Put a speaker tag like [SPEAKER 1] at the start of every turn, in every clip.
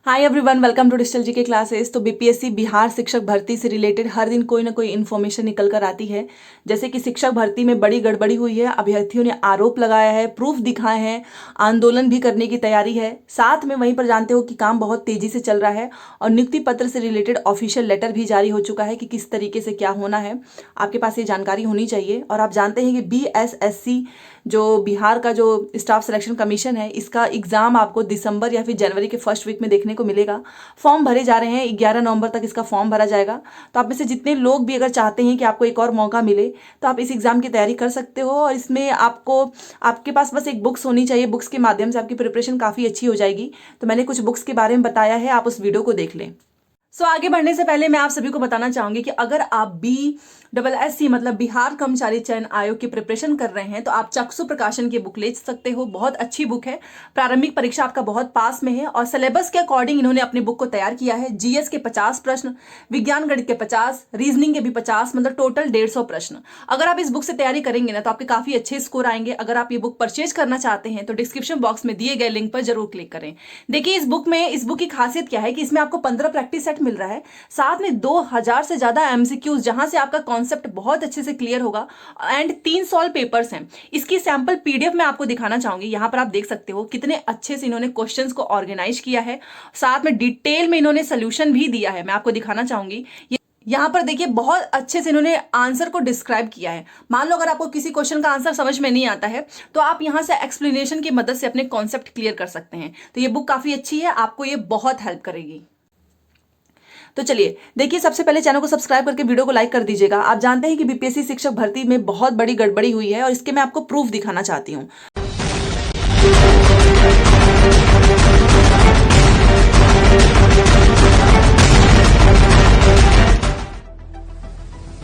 [SPEAKER 1] Hi everyone, welcome to digital G K classes. तो BPSC Bihar शिक्षक भर्ती से रिलेटेड हर दिन कोई ना कोई इन्फॉर्मेशन निकल कर आती है। जैसे कि शिक्षक भर्ती में बड़ी गड़बड़ी हुई है, अभ्यर्थियों ने आरोप लगाया है, प्रूफ दिखाए हैं, आंदोलन भी करने की तैयारी है। साथ में वहीं पर जानते हो कि काम बहुत तेजी से चल रहा है और नियुक्ति पत्र से रिलेटेड ऑफिशियल लेटर भी जारी हो चुका है कि किस तरीके से क्या होना है। आपके पास ये जानकारी होनी चाहिए। और आप जानते हैं कि बीएसएससी जो बिहार का जो स्टाफ सिलेक्शन कमीशन है, इसका एग्जाम आपको दिसंबर या फिर जनवरी के फर्स्ट वीक में देखने को मिलेगा। फॉर्म भरे जा रहे हैं, 11 नवंबर तक इसका फॉर्म भरा जाएगा। तो आप में से जितने लोग भी अगर चाहते हैं कि आपको एक और मौका मिले तो आप इस एग्जाम की तैयारी कर सकते हो। और इसमें आपके पास बस एक बुक्स होनी चाहिए। बुक्स के माध्यम से आपकी प्रिपरेशन काफ़ी अच्छी हो जाएगी। तो मैंने कुछ बुक्स के बारे में बताया है, आप उस वीडियो को देख लें। आगे बढ़ने से पहले मैं आप सभी को बताना चाहूंगी कि अगर आप BSSC मतलब बिहार कर्मचारी चयन आयोग की प्रिपरेशन कर रहे हैं तो आप चक्षु प्रकाशन की बुक ले सकते हो। बहुत अच्छी बुक है। प्रारंभिक परीक्षा आपका बहुत पास में है और सिलेबस के अकॉर्डिंग इन्होंने अपनी बुक को तैयार किया है। जीएस के 50 प्रश्न, विज्ञान गणित के 50, रीजनिंग के भी 50, मतलब टोटल 150 प्रश्न। अगर आप इस बुक से तैयारी करेंगे ना तो आपके काफी अच्छे स्कोर आएंगे। अगर आप ये बुक परचेज करना चाहते हैं तो डिस्क्रिप्शन बॉक्स में दिए गए लिंक पर जरूर क्लिक करें। देखिए इस बुक की खासियत क्या है कि इसमें आपको 15 प्रैक्टिस सेट मिल रहा है, साथ में 2000 से ज्यादा एमसीक्यूज जहां से आपका कॉन्सेप्ट बहुत अच्छे से क्लियर होगा एंड 3 सॉल्व पेपर्स हैं। इसकी सैंपल पीडीएफ मैं आपको दिखाना चाहूंगी। यहां पर आप देख सकते हो कितने अच्छे से इन्होंने क्वेश्चंस को ऑर्गेनाइज किया है, साथ में डिटेल में इन्होंने सोल्यूशन भी दिया है। मैं आपको दिखाना चाहूंगी। यहां पर देखिए बहुत अच्छे से इन्होंने आंसर को डिस्क्राइब किया है। मान लो अगर आपको किसी क्वेश्चन का आंसर समझ में नहीं आता है तो आप यहां से एक्सप्लेनेशन की मदद से अपने कॉन्सेप्ट क्लियर कर सकते हैं। तो ये बुक काफी अच्छी है, आपको ये बहुत हेल्प करेगी। तो चलिए देखिए, सबसे पहले चैनल को सब्सक्राइब करके वीडियो को लाइक कर दीजिएगा। आप जानते हैं कि बीपीएससी शिक्षक भर्ती में बहुत बड़ी गड़बड़ी हुई है और इसके मैं आपको प्रूफ दिखाना चाहती हूँ।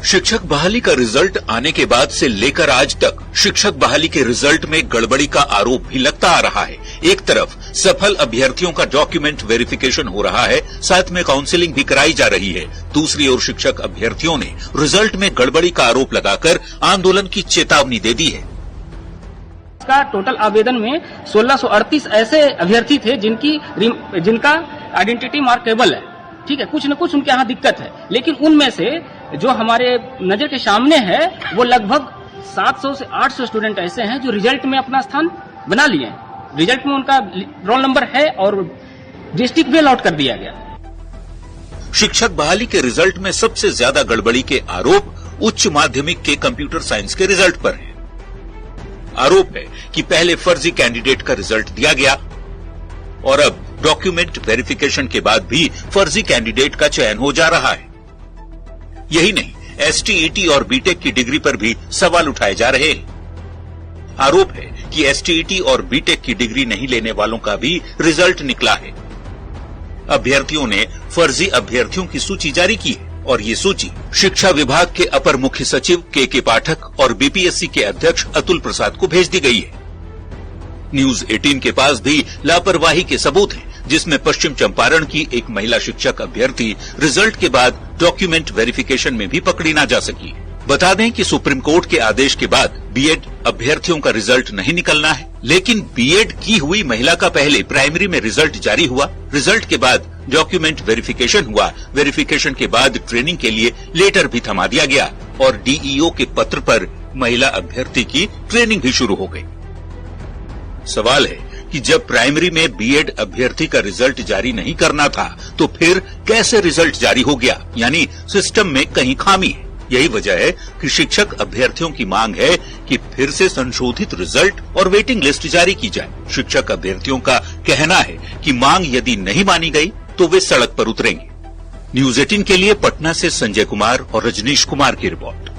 [SPEAKER 2] शिक्षक बहाली का रिजल्ट आने के बाद से लेकर आज तक शिक्षक बहाली के रिजल्ट में गड़बड़ी का आरोप भी लगता आ रहा है। एक तरफ सफल अभ्यर्थियों का डॉक्यूमेंट वेरिफिकेशन हो रहा है, साथ में काउंसलिंग भी कराई जा रही है। दूसरी ओर शिक्षक अभ्यर्थियों ने रिजल्ट में गड़बड़ी का आरोप लगाकर आंदोलन की चेतावनी दे दी है।
[SPEAKER 3] इसका टोटल आवेदन में 1638 ऐसे अभ्यर्थी थे जिनका आइडेंटिटी मार्केबल है। ठीक है, कुछ न कुछ उनके यहाँ दिक्कत है, लेकिन उनमें से जो हमारे नजर के सामने है वो लगभग 700 से 800 स्टूडेंट ऐसे हैं जो रिजल्ट में अपना स्थान बना लिए हैं। रिजल्ट में उनका रोल नंबर है और डिस्ट्रिक्ट भी अलॉट कर दिया गया।
[SPEAKER 2] शिक्षक बहाली के रिजल्ट में सबसे ज्यादा गड़बड़ी के आरोप उच्च माध्यमिक के कंप्यूटर साइंस के रिजल्ट पर है। आरोप है कि पहले फर्जी कैंडिडेट का रिजल्ट दिया गया और अब डॉक्यूमेंट वेरिफिकेशन के बाद भी फर्जी कैंडिडेट का चयन हो जा रहा है। यही नहीं, एसटीईटी और बीटेक की डिग्री पर भी सवाल उठाए जा रहे हैं। आरोप है कि एसटीईटी और बीटेक की डिग्री नहीं लेने वालों का भी रिजल्ट निकला है। अभ्यर्थियों ने फर्जी अभ्यर्थियों की सूची जारी की है और ये सूची शिक्षा विभाग के अपर मुख्य सचिव के पाठक और बीपीएससी के अध्यक्ष अतुल प्रसाद को भेज दी गई है। न्यूज 18 के पास भी लापरवाही के सबूत हैं, जिसमें पश्चिम चंपारण की एक महिला शिक्षक अभ्यर्थी रिजल्ट के बाद डॉक्यूमेंट वेरिफिकेशन में भी पकड़ी ना जा सकी। बता दें कि सुप्रीम कोर्ट के आदेश के बाद बीएड अभ्यर्थियों का रिजल्ट नहीं निकलना है, लेकिन बीएड की हुई महिला का पहले प्राइमरी में रिजल्ट जारी हुआ। रिजल्ट के बाद डॉक्यूमेंट वेरिफिकेशन हुआ। वेरिफिकेशन के बाद ट्रेनिंग के लिए लेटर भी थमा दिया गया और डीईओ के पत्र पर महिला अभ्यर्थी की ट्रेनिंग भी शुरू हो गई। सवाल है कि जब प्राइमरी में बीएड अभ्यर्थी का रिजल्ट जारी नहीं करना था तो फिर कैसे रिजल्ट जारी हो गया? यानी सिस्टम में कहीं खामी है। यही वजह है कि शिक्षक अभ्यर्थियों की मांग है कि फिर से संशोधित रिजल्ट और वेटिंग लिस्ट जारी की जाए। शिक्षक अभ्यर्थियों का कहना है कि मांग यदि नहीं मानी गई तो वे सड़क पर उतरेंगे। न्यूज 18 के लिए पटना से संजय कुमार और रजनीश कुमार की रिपोर्ट।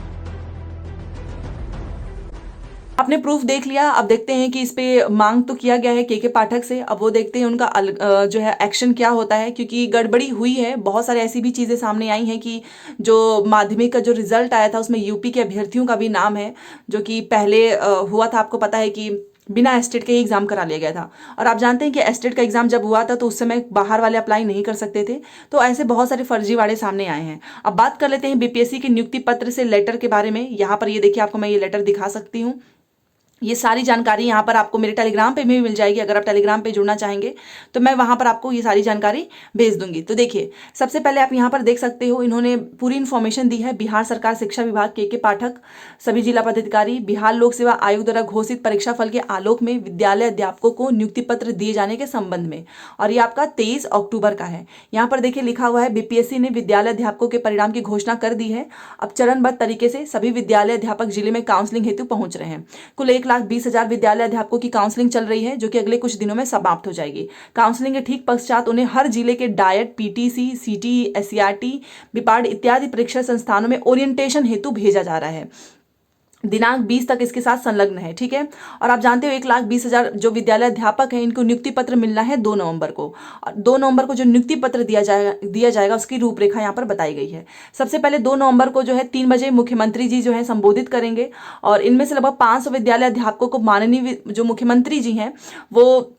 [SPEAKER 1] आपने प्रूफ देख लिया। अब देखते हैं कि इस पे मांग तो किया गया है के पाठक से। अब वो देखते हैं उनका जो है एक्शन क्या होता है, क्योंकि गड़बड़ी हुई है। बहुत सारे ऐसी भी चीजें सामने आई हैं कि जो माध्यमिक का जो रिजल्ट आया था उसमें यूपी के अभ्यर्थियों का भी नाम है, जो कि पहले हुआ था। आपको पता है कि बिना एस्टेट के ही एग्जाम करा लिया गया था। और आप जानते हैं कि एस्टेट का एग्जाम जब हुआ था तो उस समय बाहर वाले अप्लाई नहीं कर सकते थे। तो ऐसे बहुत सारे फर्जीवाड़े सामने आए हैं। अब बात कर लेते हैं बीपीएससी के नियुक्ति पत्र से लेटर के बारे में। यहाँ पर ये देखिए, आपको मैं ये लेटर दिखा सकती हूँ। ये सारी जानकारी यहाँ पर आपको मेरे टेलीग्राम पे भी मिल जाएगी। अगर आप टेलीग्राम पे जुड़ना चाहेंगे तो मैं वहाँ पर आपको ये सारी जानकारी भेज दूंगी। तो देखिए, सबसे पहले आप यहाँ पर देख सकते हो, इन्होंने पूरी इन्फॉर्मेशन दी है। बिहार सरकार शिक्षा विभाग के पाठक सभी जिला पदाधिकारी बिहार लोक सेवा आयोग द्वारा घोषित परीक्षा फल के आलोक में विद्यालय अध्यापकों को नियुक्ति पत्र दिए जाने के संबंध में, और ये आपका 23 अक्टूबर का है। यहाँ पर देखिए लिखा हुआ है, बीपीएससी ने विद्यालय अध्यापकों के परिणाम की घोषणा कर दी है। अब चरणबद्ध तरीके से सभी विद्यालय अध्यापक जिले में काउंसलिंग हेतु पहुंच रहे हैं। कुल 1,20,000 विद्यालय अध्यापकों की काउंसलिंग चल रही है, जो कि अगले कुछ दिनों में समाप्त हो जाएगी। काउंसलिंग के ठीक पश्चात उन्हें हर जिले के diet, PTC, CTE, SCERT, BIPARD इत्यादि परीक्षा संस्थानों में ओरिएंटेशन हेतु भेजा जा रहा है। दिनांक 20 तक इसके साथ संलग्न है, ठीक है। और आप जानते हो 1,20,000 जो विद्यालय अध्यापक हैं, इनको नियुक्ति पत्र मिलना है 2 नवंबर को। और 2 नवंबर को जो नियुक्ति पत्र दिया जाएगा उसकी रूपरेखा यहाँ पर बताई गई है। सबसे पहले 2 नवंबर को जो है 3 बजे मुख्यमंत्री जी जो है संबोधित करेंगे, और इनमें से लगभग 500 विद्यालय अध्यापकों को माननीय जो मुख्यमंत्री जी हैं वो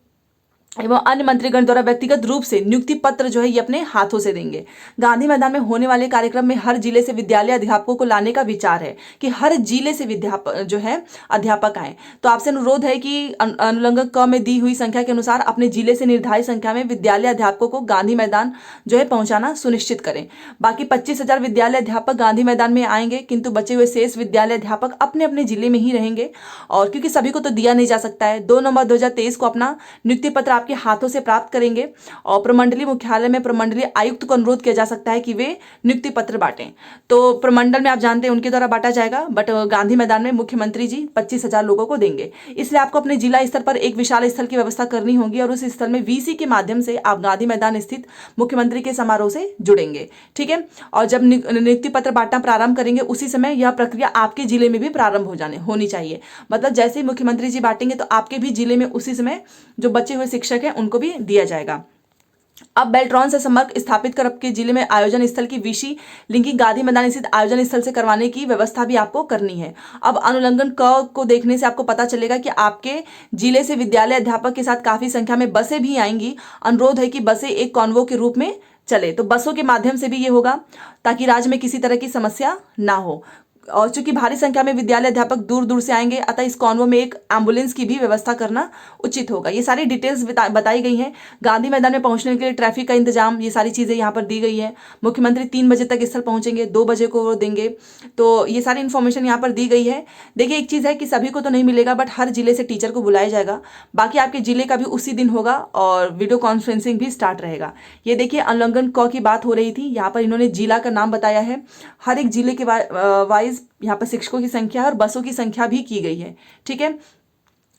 [SPEAKER 1] एवं अन्य मंत्रीगण द्वारा व्यक्तिगत रूप से नियुक्ति पत्र जो है ये अपने हाथों से देंगे। गांधी मैदान में होने वाले कार्यक्रम में हर जिले से विद्यालय अध्यापकों को लाने का विचार है कि हर जिले से अध्यापक आए। तो आपसे अनुरोध है कि अनुलंघन क में दी हुई संख्या के अनुसार अपने जिले से निर्धारित संख्या में विद्यालय अध्यापकों को गांधी मैदान जो है पहुंचाना सुनिश्चित करें। बाकी 25,000 विद्यालय अध्यापक गांधी मैदान में आएंगे, किंतु बचे हुए शेष विद्यालय अध्यापक अपने अपने जिले में ही रहेंगे। और क्योंकि सभी को तो दिया नहीं जा सकता है, 2 नवंबर 2023 को अपना नियुक्ति पत्र के हाथों से प्राप्त करेंगे, और प्रमंडलीय मुख्यालय में प्रमंडलीय आयुक्त को अनुरोध किया जा सकता है कि वे नियुक्ति पत्र बांटें। तो प्रमंडल में आप जानते हैं उनके द्वारा बांटा जाएगा, बट गांधी मैदान में मुख्यमंत्री जी 25,000 लोगों को देंगे। इसलिए आपको अपने जिला स्तर पर एक विशाल स्थल की व्यवस्था करनी होगी, और उस स्थल में वीसी के माध्यम से आप गांधी मैदान स्थित मुख्यमंत्री के समारोह से जुड़ेंगे, ठीक है। और जब नियुक्ति पत्र बांटना प्रारंभ करेंगे उसी समय यह प्रक्रिया आपके जिले में भी प्रारंभ होनी चाहिए। मतलब जैसे ही मुख्यमंत्री जी बांटेंगे तो आपके भी जिले में उसी समय जो बचे हुए शिक्षक हैं उनको भी दिया जाएगा। अब बेल्ट्रॉन से संपर्क स्थापित कर आपके जिले में आयोजन स्थल की विशी लिंकिंग गांधी मैदान स्थित आयोजन स्थल से करवाने की व्यवस्था भी आपको करनी है। अब अनुलंघन क को देखने से आपको पता चलेगा कि आपके जिले से विद्यालय अध्यापक के साथ काफी संख्या में बसें भी आएंगी। अनुरोध है कि बसें एक कॉन्वो के रूप में चले, तो बसों के माध्यम से भी ये होगा ताकि राज्य में किसी तरह की समस्या ना हो। और चूंकि भारी संख्या में विद्यालय अध्यापक दूर दूर से आएंगे, अतः इस कॉन्वो में एक एम्बुलेंस की भी व्यवस्था करना उचित होगा। ये सारी डिटेल्स बताई गई हैं। गांधी मैदान में पहुंचने के लिए ट्रैफिक का इंतजाम, ये सारी चीज़ें यहाँ पर दी गई है। मुख्यमंत्री 3 बजे तक स्थल पहुंचेंगे, 2 बजे को वो देंगे, तो ये सारी इन्फॉर्मेशन यहाँ पर दी गई है। देखिए, एक चीज़ है कि सभी को तो नहीं मिलेगा, बट हर जिले से टीचर को बुलाया जाएगा। बाकी आपके जिले का भी उसी दिन होगा और वीडियो कॉन्फ्रेंसिंग भी स्टार्ट रहेगा। ये देखिए, अनुलंघन क की बात हो रही थी, यहाँ पर इन्होंने जिला का नाम बताया है। हर एक जिले के वाइज यहाँ पर शिक्षकों की संख्या और बसों की संख्या भी की गई है, ठीक है।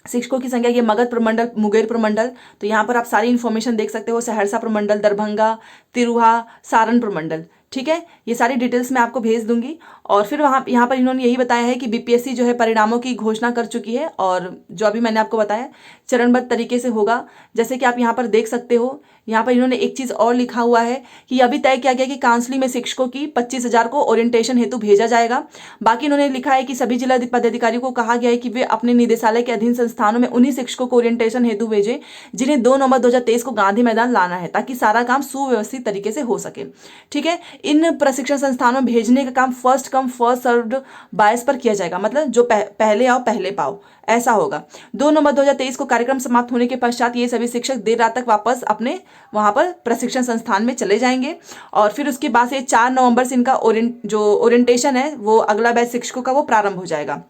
[SPEAKER 1] शिक्षकों की संख्या, ये मगध प्रमंडल, मुंगेर प्रमंडल, तो यहाँ पर आप सारी इन्फॉर्मेशन देख सकते हो। सहरसा प्रमंडल, दरभंगा, तिरुहा, सारण प्रमंडल, ठीक है। ये सारी डिटेल्स मैं आपको भेज दूंगी। और फिर यहाँ पर इन्होंने यही बताया है कि बीपीएससी जो है परिणामों की घोषणा कर चुकी है, और जो अभी मैंने आपको बताया चरणबद्ध तरीके से होगा। जैसे कि आप यहाँ पर देख सकते हो, यहाँ पर इन्होंने एक चीज़ और लिखा हुआ है कि अभी तय किया गया कि काउंसलिंग में शिक्षकों की 25,000 को ओरिएंटेशन हेतु भेजा जाएगा। बाकी इन्होंने लिखा है कि सभी जिला पदाधिकारियों को कहा गया है कि वे अपने निदेशालय के अधीन संस्थानों में उन्हीं शिक्षकों को ओरिएंटेशन हेतु भेजें जिन्हें 2 नवंबर 2023 को गांधी मैदान लाना है, ताकि सारा काम सुव्यवस्थित तरीके से हो सके, ठीक है। इन प्रशिक्षण संस्थानों में भेजने का काम फर्स्ट कम फर्स्ट सर्व्ड बायस पर किया जाएगा, मतलब जो पहले आओ पहले पाओ, ऐसा होगा। 2 नवंबर 2023 को कार्यक्रम समाप्त होने के पश्चात ये सभी शिक्षक देर रात तक वापस अपने वहां पर प्रशिक्षण संस्थान में चले जाएंगे, और फिर उसके बाद से 4 नवंबर से इनका जो ओरिएंटेशन है वो अगला बैच शिक्षकों का वो प्रारंभ हो जाएगा,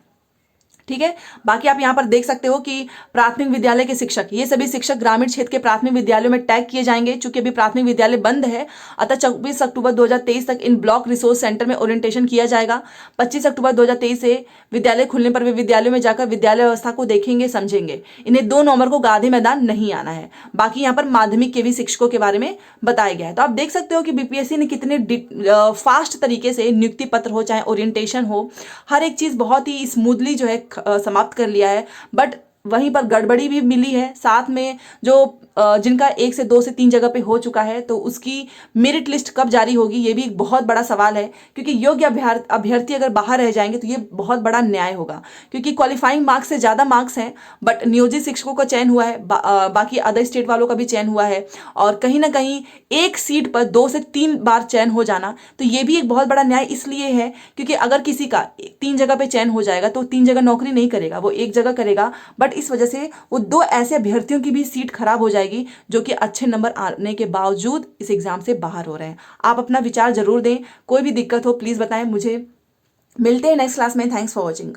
[SPEAKER 1] ठीक है। बाकी आप यहाँ पर देख सकते हो कि प्राथमिक विद्यालय के शिक्षक, ये सभी शिक्षक ग्रामीण क्षेत्र के प्राथमिक विद्यालयों में टैग किए जाएंगे। चूंकि अभी प्राथमिक विद्यालय बंद है, अतः 24 अक्टूबर 2023 तक इन ब्लॉक रिसोर्स सेंटर में ओरिएंटेशन किया जाएगा। 25 अक्टूबर 2023 से विद्यालय खुलने पर वे विद्यालयों में जाकर विद्यालय व्यवस्था को देखेंगे, समझेंगे। इन्हें 2 नवंबर को गांधी मैदान नहीं आना है। बाकी यहाँ पर माध्यमिक के भी शिक्षकों के बारे में बताया गया है। तो आप देख सकते हो कि बीपीएससी ने कितने फास्ट तरीके से नियुक्ति पत्र हो चाहे ओरिएंटेशन हो, हर एक चीज़ बहुत ही स्मूथली जो है समाप्त कर लिया है। बट वहीं पर गड़बड़ी भी मिली है, साथ में जो जिनका 1 से 2 से 3 जगह पे हो चुका है, तो उसकी मेरिट लिस्ट कब जारी होगी, ये भी एक बहुत बड़ा सवाल है। क्योंकि योग्य अभ्यर्थी अगर बाहर रह जाएंगे तो ये बहुत बड़ा न्याय होगा, क्योंकि क्वालिफाइंग मार्क्स से ज़्यादा मार्क्स हैं, बट नियोजित शिक्षकों का चयन हुआ है, बाकी अदर स्टेट वालों का भी चयन हुआ है, और कहीं ना कहीं एक सीट पर 2 से 3 बार चयन हो जाना, तो ये भी एक बहुत बड़ा न्याय इसलिए है क्योंकि अगर किसी का 3 जगह पे चयन हो जाएगा तो 3 जगह नौकरी नहीं करेगा, वो एक जगह करेगा, बट इस वजह से वो 2 ऐसे अभ्यर्थियों की भी सीट खराब हो जाएगी जो कि अच्छे नंबर आने के बावजूद इस एग्जाम से बाहर हो रहे हैं। आप अपना विचार जरूर दें, कोई भी दिक्कत हो प्लीज बताएं मुझे। मिलते हैं नेक्स्ट क्लास में। Thanks for watching.